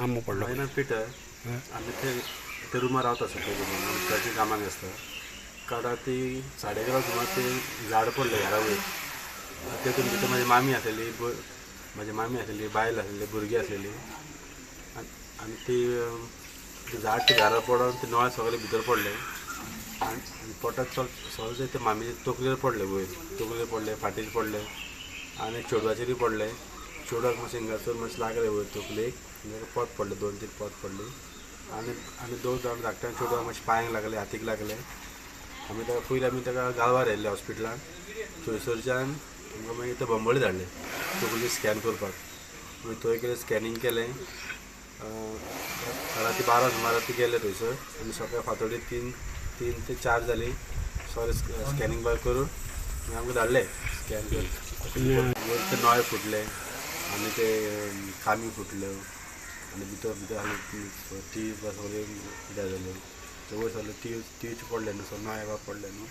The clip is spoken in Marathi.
आंबो पडलो मायना पिटर आमी ते रुमार रावता सगळे त्याची कामाक आसता काडा ती 11:30 सुमार ते झाड पडलें घरा वयर तेतून भितर म्हाजी मामी आसलेली बायल आसलेली भुरगीं आसलेली आनी ती झाड ते घरा पडून ते नळे सगळे भितर पडले आनी पोटाक सगळे ते मामी तकलेर पडले वयर तकलेर पडले फाटीर पडले आनी चेडवाचेरूय पडले चेडवाक मातशें हिंगासर मातशें लागले वयर तकलेक पोत पडले 2-3 पोत पडली आनी दोन धाकट्या चेडवाक मातशें पांयांक लागले हातीक लागले आमी ताका गालवार व्हेल्ले हॉस्पिटलान थंयसरच्यान आमकां मागीर ते बंबोळी धाडले तकली स्कॅन करपाक मागीर थंय गेले स्कॅनिंग केलें राती 12 सुमार गेले थंयसर आनी सकाळीं फातोडी 3 ते 4 जाली सगळें स्कॅनिंग बाय करून मागीर आमकां धाडले स्कॅन करून वयर ते नळे फुटले आनी ते कामी फुटल्यो आनी भितर टी सगळे कितें जाल्यो वयर सगळे टी पडले न्हू सो नळे पडले न्हू